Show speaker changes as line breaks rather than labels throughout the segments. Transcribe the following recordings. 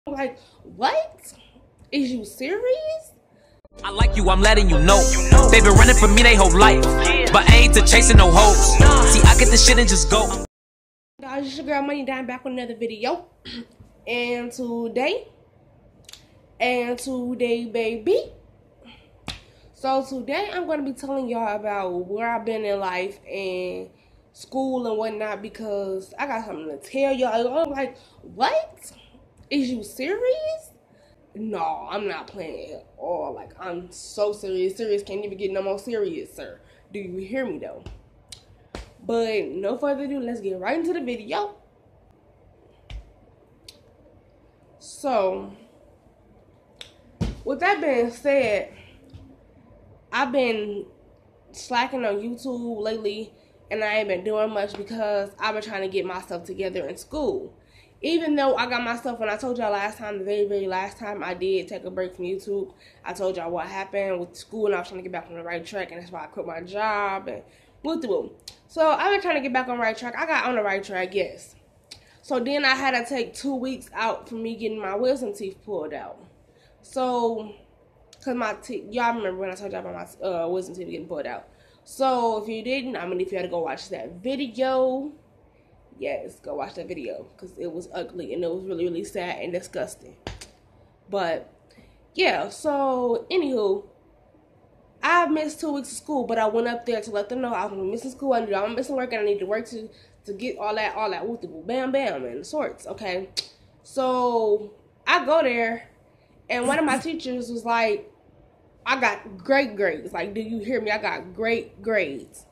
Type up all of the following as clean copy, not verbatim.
Like, what? Is you serious?
I like you, I'm letting you know. They've been running from me their whole life, but I ain't to chasing no hoes. See, I get this shit and just go.
Guys, it's your girl Money Down back with another video. And today, baby. So today I'm going to be telling y'all about where I've been in life and school and whatnot, because I got something to tell y'all. I'm like, what? Is you serious? No, I'm not playing at all. Like, I'm so serious. Serious can't even get no more serious, sir. Do you hear me, though? But no further ado, let's get right into the video. So, with that being said, I've been slacking on YouTube lately, and I ain't been doing much because I've been trying to get myself together in school. Even though I got myself, when I told y'all last time, the very last time I did take a break from YouTube, I told y'all what happened with school, and I was trying to get back on the right track, and that's why I quit my job, and woo. So I've been trying to get back on the right track. I got on the right track, yes. So then I had to take 2 weeks out for me getting my wisdom teeth pulled out. So, because my teeth, y'all remember when I told y'all about my wisdom teeth getting pulled out. So if you didn't, I'm going to need for y'all to go watch that video. Yes, go watch that video, because it was ugly and it was really, really sad and disgusting. But yeah, so anywho, I missed 2 weeks of school, but I went up there to let them know I was missing school. I knew I was missing work, and I need to work to get all that woo bam bam and sorts. Okay, so I go there, and one of my teachers was like, I got great grades. Like, do you hear me? I got great grades.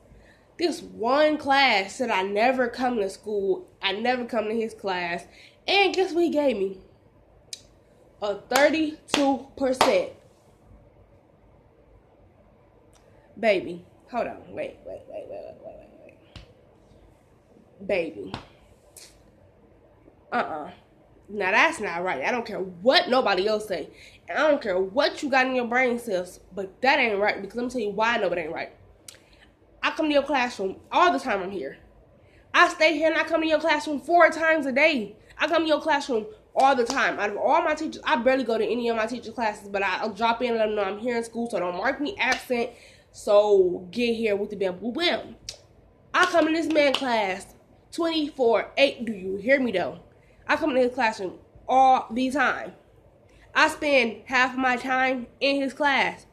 This one class said I never come to school. I never come to his class. And guess what he gave me? A 32%. Baby, hold on. Wait. Baby. Now that's not right. I don't care what nobody else say. And I don't care what you got in your brain cells, but that ain't right, because let me tell you why I know it ain't right. I come to your classroom all the time I'm here. I stay here and I come to your classroom 4 times a day. I come to your classroom all the time. Out of all my teachers, I barely go to any of my teachers' classes, but I'll drop in and let them know I'm here in school, so don't mark me absent. So get here with the bam boo bam. I come in this man class 24/8. Do you hear me though? I come in his classroom all the time. I spend half of my time in his class.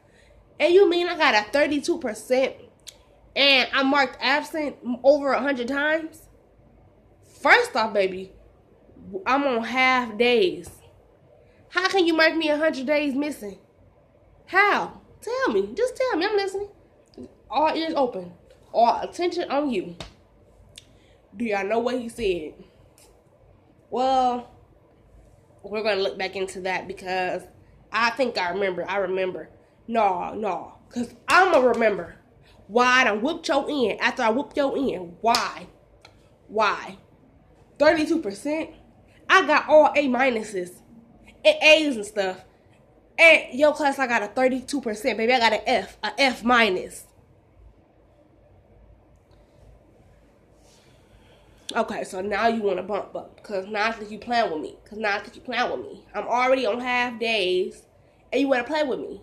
And you mean I got a 32%? And I marked absent over 100 times? First off, baby, I'm on half days. How can you mark me 100 days missing? How? Tell me. Just tell me. I'm listening. All ears open. All attention on you. Do y'all know what he said? Well, we're going to look back into that, because I think I remember. No. Because I'm going to remember. Why I done whooped your end after I whooped your end. Why? 32%? I got all A minuses and A's and stuff. And your class, I got a 32%. Baby, I got an F minus. Okay, so now you want to bump up. Because now I think you playing with me. I'm already on half days, and you want to play with me.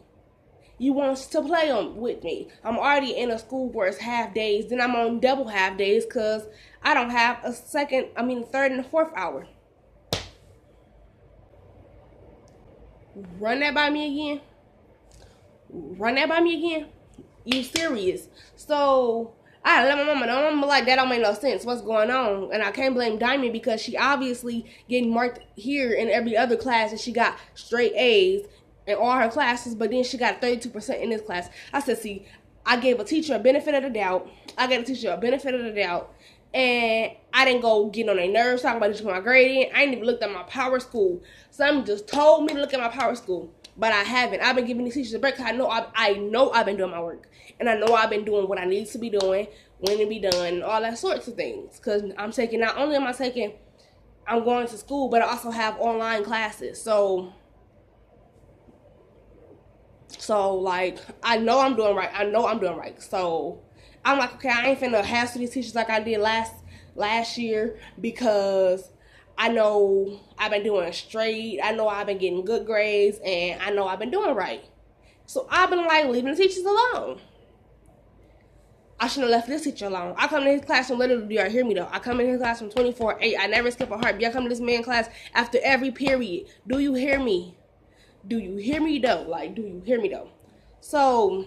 You want to play with me. I'm already in a school where it's half days. Then I'm on double half days because I don't have a third and a fourth hour. Run that by me again? You serious? So I let my mama know. I'm like, that don't make no sense. What's going on? And I can't blame Diamond, because she obviously getting marked here in every other class, and she got straight A's in all her classes, but then she got 32% in this class. I said, see, I gave a teacher a benefit of the doubt. And I didn't go get on their nerves talking about just my grade in. I ain't even looked at my power school. Some just told me to look at my power school, but I haven't. I've been giving these teachers a break, because I know I've been doing my work, and I know I've been doing what I need to be doing, when to be done, and all that sorts of things. Because I'm taking, not only am I taking, I'm going to school, but I also have online classes. So like, I know I'm doing right. So I'm like, okay, I ain't finna hassle these teachers like I did last year, because I know I've been doing straight. I know I've been getting good grades, and I know I've been doing right. So I've been like leaving the teachers alone. I shouldn't have left this teacher alone. I come to his classroom, literally, do y'all hear me though? I come in his classroom 24/8. I never skip a heartbeat. I come to this man class after every period. Do you hear me? Do you hear me though? Like, do you hear me though? So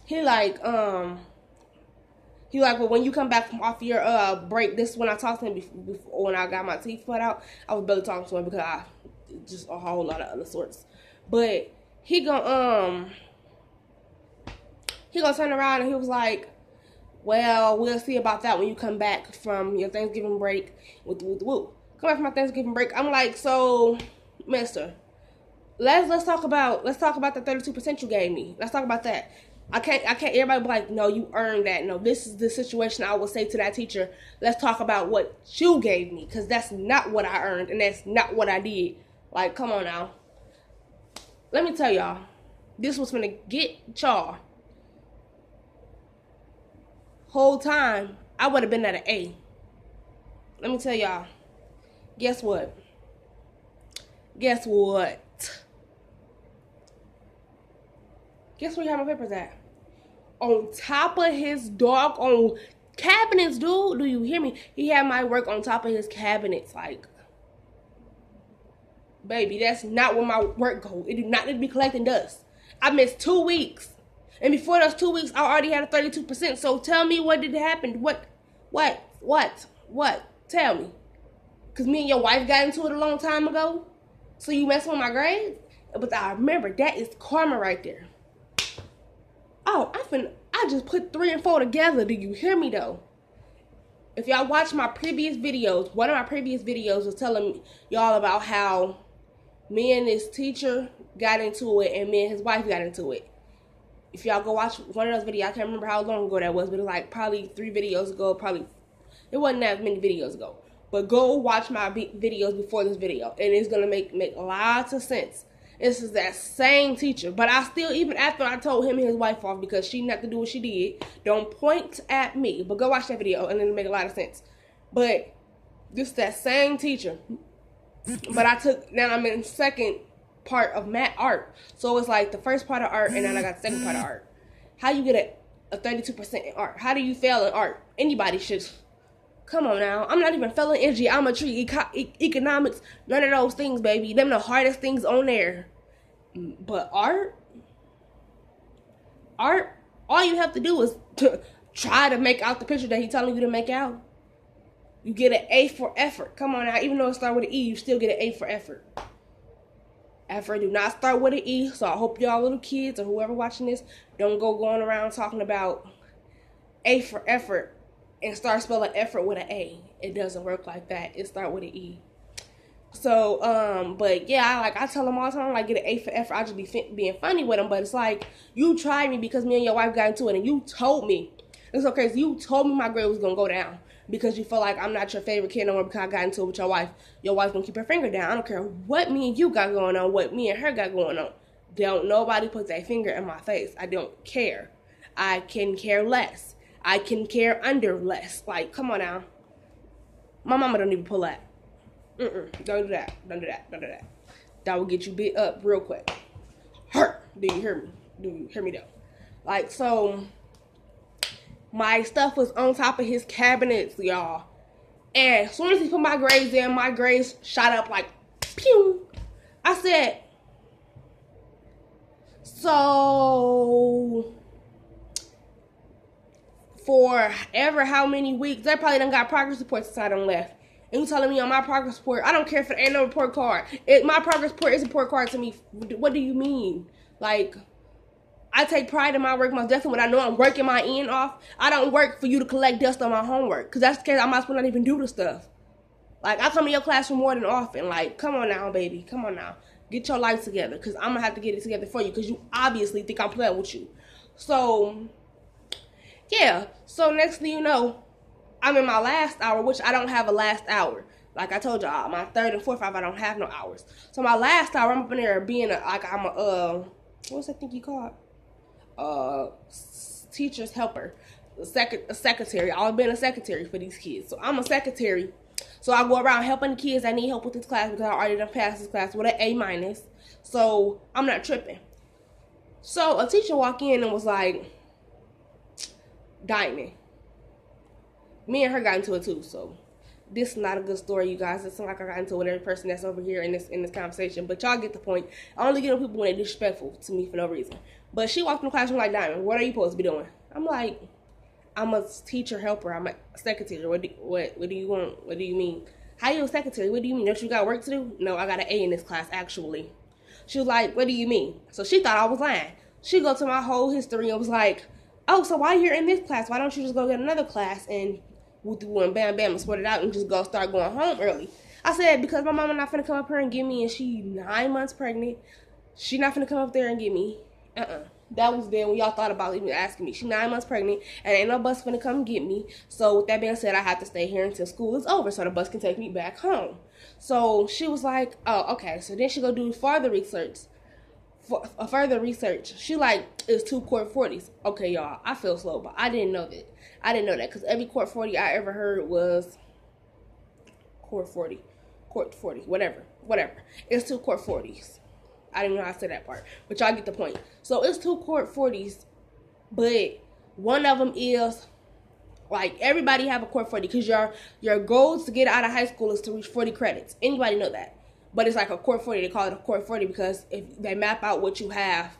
he like, well, when you come back from off your break, this is when I talked to him before when I got my teeth put out. I was barely talking to him because I just a whole lot of other sorts. But he gonna turn around and he was like, well, we'll see about that when you come back from your Thanksgiving break. Come back from my Thanksgiving break. I'm like, so, mister, let's talk about the 32% you gave me. Let's talk about that. I can't everybody be like, no, you earned that. No, this is the situation I would say to that teacher. Let's talk about what you gave me, because that's not what I earned and that's not what I did. Like, come on now. Let me tell y'all, this was gonna get y'all. Whole time, I would have been at an A. Let me tell y'all, guess what? Guess where you have my papers at? On top of his doggone cabinets, dude. Do you hear me? He had my work on top of his cabinets. Like, baby, that's not where my work goes. It do not need to be collecting dust. I missed 2 weeks. And before those 2 weeks, I already had a 32%. So tell me what did happen. What? Tell me. Because me and your wife got into it a long time ago. So you messing with my grades? But I remember, that is karma right there. Oh, I just put 3 and 4 together. Do you hear me though? If y'all watch my previous videos, one of my previous videos was telling y'all about how me and this teacher got into it and me and his wife got into it. If y'all go watch one of those videos, I can't remember how long ago that was, but it was like probably 3 videos ago. It wasn't that many videos ago. But go watch my videos before this video, and it's gonna make lots of sense. This is that same teacher, but I still, even after I told him and his wife off because she not to do what she did, don't point at me. But go watch that video, and it'll make a lot of sense. But this is that same teacher. But now I'm in second part of art. So it's like the first part of art, and then I got the second part of art. How you get a 32% in art? How do you fail in art? Anybody should. Come on now. I'm not even failing in geometry, economics, none of those things, baby. Them the hardest things on there. But art, all you have to do is try to make out the picture that he's telling you to make out. You get an A for effort. Come on now. Even though it starts with an E, you still get an A for effort. Effort do not start with an E, so I hope y'all little kids or whoever watching this don't go going around talking about A for effort and start spelling effort with an A. It doesn't work like that. It starts with an E. So, but yeah, I tell them all the time, like, get an A for effort. I just be being funny with them, but it's like, you tried me because me and your wife got into it, and you told me. It's okay, so you told me my grade was gonna go down because you feel like I'm not your favorite kid no more because I got into it with your wife. Your wife gonna keep her finger down. I don't care what me and you got going on, what me and her got going on. Don't nobody put their finger in my face. I don't care. I can care less. I can care under less. Like, come on now. My mama don't even pull that. Don't do that. Don't do that. Don't do that. That will get you beat up real quick. Hurt. Do you hear me? Do you hear me though? Like, so my stuff was on top of his cabinets, y'all. And as soon as he put my grades in, my grades shot up like pew. I said, so for ever how many weeks, they probably done got progress reports since I done left. And you telling me on my progress report, I don't care if it ain't no report card. My progress report is a report card to me. What do you mean? Like, I take pride in my work most definitely when I know I'm working my end off. I don't work for you to collect dust on my homework. Because that's the case, I might as well not even do the stuff. Like, I come to your classroom more than often. Like, come on now, baby. Come on now. Get your life together. Because I'm going to have to get it together for you. Because you obviously think I'm playing with you. So, yeah. So, next thing you know, I'm in my last hour, which I don't have a last hour. Like I told y'all, my third and fourth hour, I don't have no hours. So my last hour, I'm up in there being what's that thing you call it? Teacher's helper, a secretary. I've been a secretary for these kids. So I'm a secretary. So I go around helping the kids that need help with this class because I already done passed this class with an A-. So I'm not tripping. So a teacher walked in and was like, Diamond. Me and her got into it too, so this is not a good story, you guys. It's not like I got into it with every person that's over here in this conversation, but y'all get the point. I only get on people when they're disrespectful to me for no reason. But she walked in the classroom like, Diamond, what are you supposed to be doing? I'm like, I'm a teacher helper. I'm a secretary. What do you want? What do you mean? How you a secretary? What do you mean? Don't you got work to do? No, I got an A in this class, actually. She was like, what do you mean? So she thought I was lying. She go to my whole history and was like, oh, so why you're in this class? Why don't you just go get another class and and bam, bam, and sort it out and just start going home early? I said, because my mama not finna come up here and get me, and she 9 months pregnant. She not finna come up there and get me. That was then when y'all thought about even asking me. She 9 months pregnant, and ain't no bus finna come get me. So with that being said, I have to stay here until school is over so the bus can take me back home. So she was like, oh, okay. So then she go do further research. She like, it's 2 court 40s. Okay, y'all, I feel slow, but I didn't know that. I didn't know that because every court 40 I ever heard was court 40, whatever. It's 2 court 40s. I didn't know how to say that part, but y'all get the point. So it's 2 court 40s, but one of them is like, everybody have a court 40 because your goals to get out of high school is to reach 40 credits. Anybody know that? But it's like a court 40. They call it a court 40 because if they map out what you have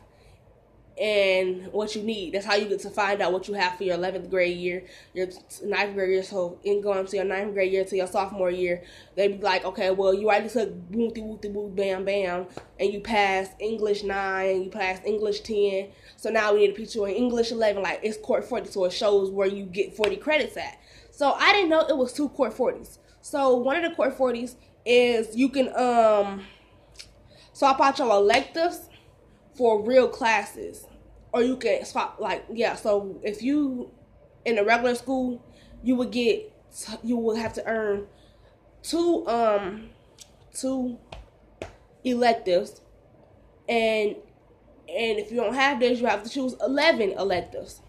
and what you need, that's how you get to find out what you have for your 11th grade year, your 9th grade year. So in going to your 9th grade year to your sophomore year, they be like, okay, well, you already took boom, bam, bam, and you passed English 9, you passed English 10. So now we need to put you in English 11. Like, it's court 40, so it shows where you get 40 credits at. So I didn't know it was 2 court 40s. So one of the court 40s is you can swap out your electives for real classes, or you can swap, like, yeah. So if you in a regular school, you would have to earn two electives, and if you don't have this, you have to choose 11 electives.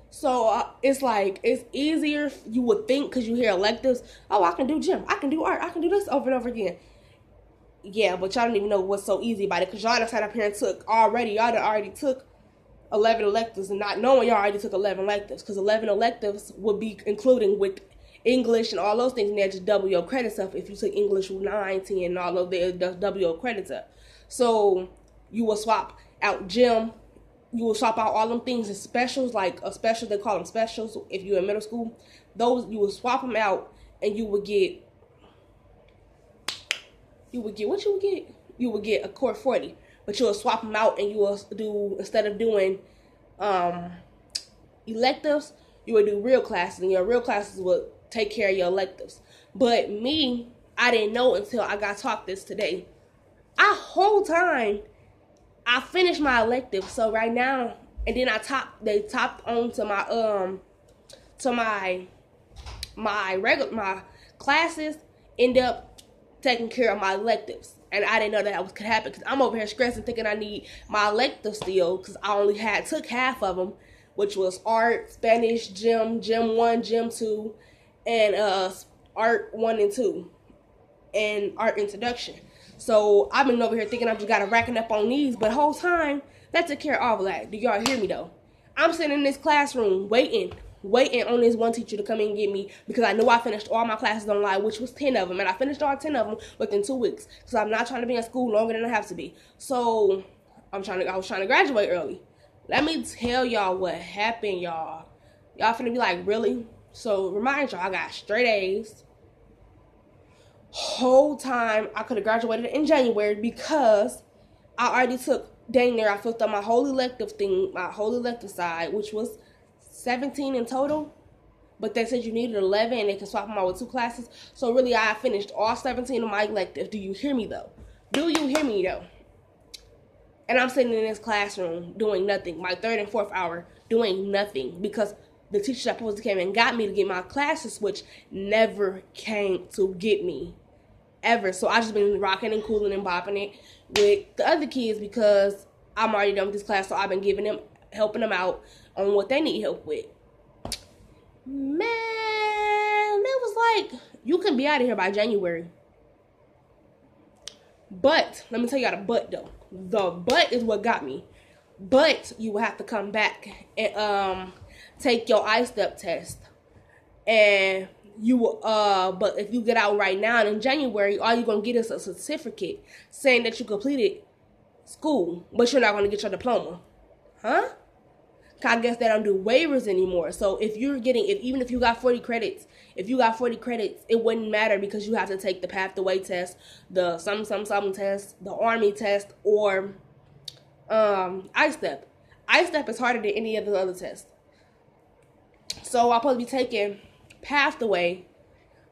So it's like, it's easier, you would think, because you hear electives. Oh, I can do gym, I can do art, I can do this over and over again. Yeah, but y'all don't even know what's so easy about it, because y'all done sat up here and y'all already took 11 electives, and not knowing y'all already took 11 electives, because 11 electives would be including with English and all those things, and they just double your credits up. If you took English 9, 10, and all of that, they'll double your credits up. So you will swap out gym. You will swap out all them things and specials, like a special, they call them specials if you're in middle school. Those, you will swap them out, and you would get what you would get? You would get a court 40. But you will swap them out, and you will do, instead of doing electives, you would do real classes, and your real classes would take care of your electives. But me, I didn't know until I got taught this today. Whole time, I finished my elective, so right now, and then they topped on to my classes, end up taking care of my electives. And I didn't know that could happen, because I'm over here stressing, thinking I need my electives still, because I only took half of them, which was art, Spanish, gym 1, gym 2, and art 1 and 2, and art introduction. So I've been over here thinking I just got to racking up on these, but the whole time, that took care of all of that. Do y'all hear me, though? I'm sitting in this classroom waiting on this one teacher to come in and get me, because I knew I finished all my classes online, which was 10 of them, and I finished all 10 of them within 2 weeks, because I'm not trying to be in school longer than I have to be. So I was trying to graduate early. Let me tell y'all what happened, y'all. Y'all finna be like, really? So remind y'all, I got straight A's. Whole time I could have graduated in January, because I already took, dang near, I filled up my whole elective side, which was 17 in total, but they said you needed 11 and they can swap them out with 2 classes. So really, I finished all 17 of my electives. Do you hear me, though? And I'm sitting in this classroom doing nothing, my 3rd and 4th hour doing nothing, because the teacher that supposed to came and got me to get my classes switched never came to get me, ever. So I just been rocking and cooling and bopping it with the other kids, because I'm already done with this class, so I've been helping them out on what they need help with. Man, it was like, You can be out of here by January. But, let me tell you the but though. The but is what got me. But you will have to come back and take your I-step test. And you will, but if you get out right now in January, all you're going to get is a certificate saying that you completed school, but you're not going to get your diploma. Huh? I guess they don't do waivers anymore. So if you're getting, even if you got 40 credits, it wouldn't matter because you have to take the pathway test, the something test, the Army test, or I-step. I-step is harder than any of the other tests. So I'm supposed to be taking pathway,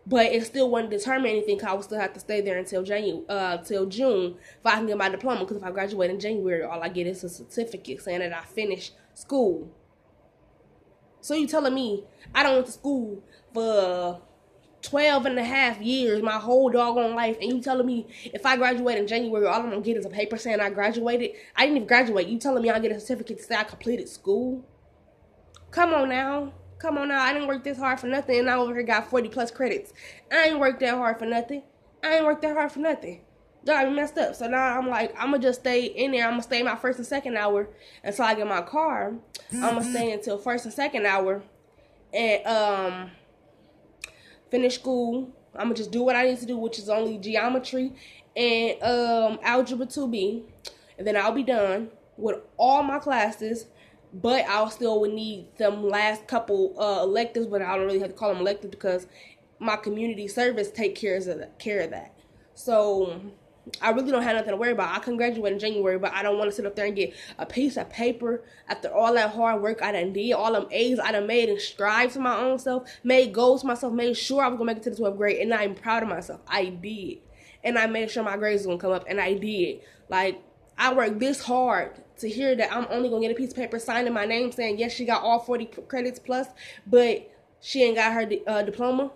but it still wouldn't determine anything because I would still have to stay there until June if I can get my diploma. Because if I graduate in January, all I get is a certificate saying that I finished school. So you telling me I don't went to school for 12 and a half years, my whole doggone life, and you telling me if I graduate in January, all I'm going to get is a paper saying I graduated? I didn't even graduate. You telling me I get a certificate to say I completed school? Come on now. I didn't work this hard for nothing, and I over here got 40 plus credits. I ain't worked that hard for nothing. Got me messed up. So now I'm like, I'm going to just stay in there. I'm going to stay my first and second hour until I get my car. I'm going to stay until first and second hour and finish school. I'm going to just do what I need to do, which is only geometry and algebra 2B. And then I'll be done with all my classes. But I'll still would need them last couple electives, but I don't really have to call them electives because my community service take care of that. So I really don't have nothing to worry about. I can graduate in January, but I don't want to sit up there and get a piece of paper after all that hard work I done did, all them A's I done made and strived for my own self, made goals for myself, made sure I was going to make it to the 12th grade, and I'm proud of myself. I did. And I made sure my grades was going to come up, and I did. Like, I worked this hard to hear that I'm only going to get a piece of paper signing my name saying, yes, she got all 40 credits plus, but she ain't got her diploma.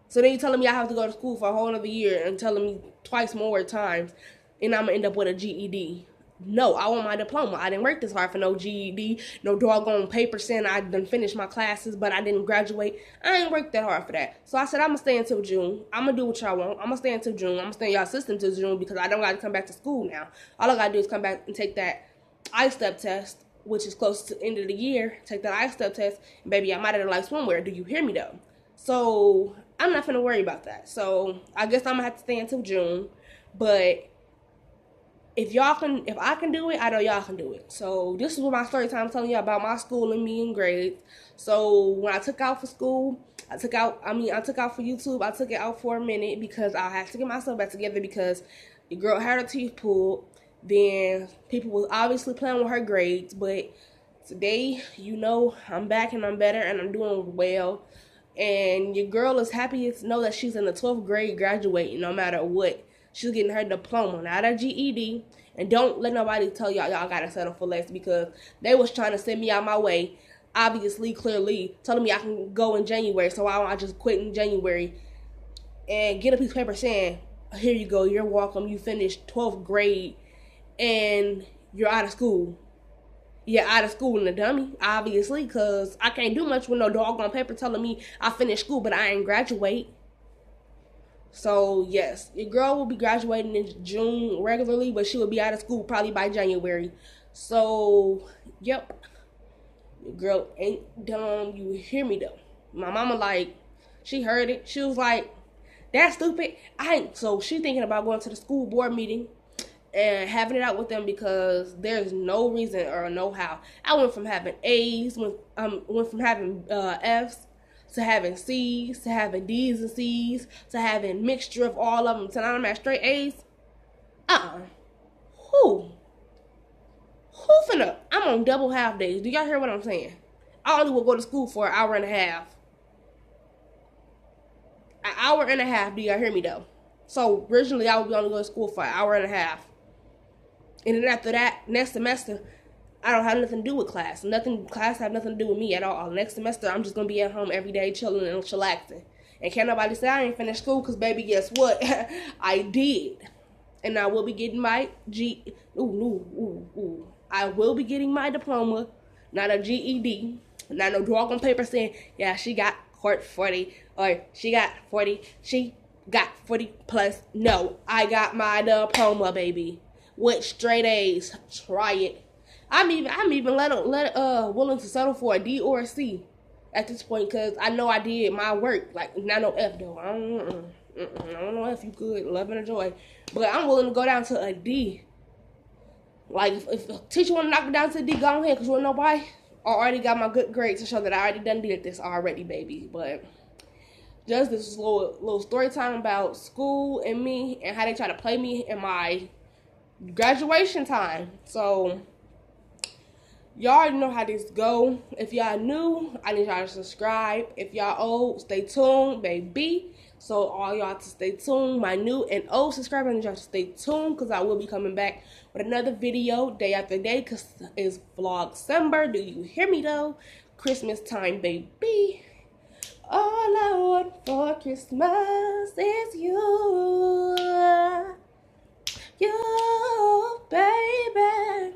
So then you're telling me I have to go to school for a whole another year and telling me twice more times, and I'm going to end up with a GED. No, I want my diploma. I didn't work this hard for no GED, no doggone paper saying I done finished my classes, but I didn't graduate. I ain't worked that hard for that. So I said, I'm going to stay until June. I'm going to do what y'all want. I'm going to stay until June. I'm going to stay in y'all system until June because I don't got to come back to school now. All I got to do is come back and take that I-step test, which is close to the end of the year. Take that I-step test, and baby, I'm out of the like swimwear. Do you hear me, though? So I'm not going to worry about that. So I guess I'm going to have to stay until June, but if I can do it, I know y'all can do it. So this is what my story time telling y'all about my school and me and grades. So when I took out for school, I took out for YouTube. I took it out for a minute because I had to get myself back together because the girl had her teeth pulled. Then people was obviously playing with her grades. But today, you know, I'm back and I'm better and I'm doing well. And your girl is happy to know that she's in the 12th grade graduating no matter what. She's getting her diploma, not a GED. And don't let nobody tell y'all gotta settle for less because they was trying to send me out my way. Obviously, clearly, telling me I can go in January. So why don't I just quit in January and get a piece of paper saying, here you go, you're welcome. You finished 12th grade and you're out of school. You're out of school in the dummy, obviously, because I can't do much with no doggone paper telling me I finished school, but I ain't graduate. So, yes, your girl will be graduating in June regularly, but she will be out of school probably by January. So, yep, your girl ain't dumb. You hear me, though. My mama, like, she heard it. She was like, that's stupid. So, she thinking about going to the school board meeting and having it out with them because there's no reason or no how. I went from having A's, went from having F's, to having C's, to having D's and C's, to having mixture of all of them, to now I'm at straight A's. Who finna? I'm on double half days. Do y'all hear what I'm saying? I only will go to school for an hour and a half. An hour and a half, do y'all hear me though? So originally I would be only going to school for an hour and a half. And then after that, next semester, I don't have nothing to do with class. Class have nothing to do with me at all. Next semester, I'm just going to be at home every day chilling and chillaxing. And can't nobody say I ain't finished school because, baby, guess what? I did. And I will be getting my I will be getting my diploma, not a GED. Not no doggone paper saying, yeah, she got 40, or she got 40, she got 40 plus. No, I got my diploma, baby, with straight A's. Try it. I'm even willing to settle for a D or a C at this point, because I know I did my work. Like, not no F though. I don't know if you could love and enjoy, but I'm willing to go down to a D. Like, if a teacher want to knock me down to a D, go ahead, because you want to know why? I already got my good grades to show that I already did this already, baby. But just this little story time about school and me, and how they try to play me in my graduation time. So y'all already know how this go. If y'all new, I need y'all to subscribe. If y'all old, stay tuned, baby. So all y'all to stay tuned. My new and old subscribers, I need y'all to stay tuned, because I will be coming back with another video day after day, because it's Vlogcember. Do you hear me though? Christmas time, baby. All I want for Christmas is you. You, baby.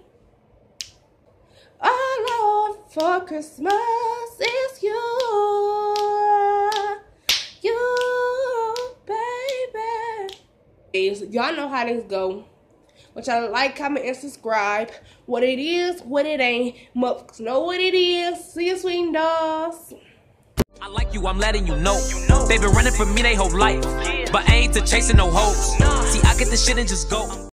All I want for Christmas is you. You, baby. Y'all know how this go. But y'all like, comment, and subscribe. What it is, what it ain't. Motherfuckers know what it is. See you, sweet dolls.
I like you, I'm letting you know. They been running from me they whole life, but I ain't to chasing no hoes. See, I get this shit and just go.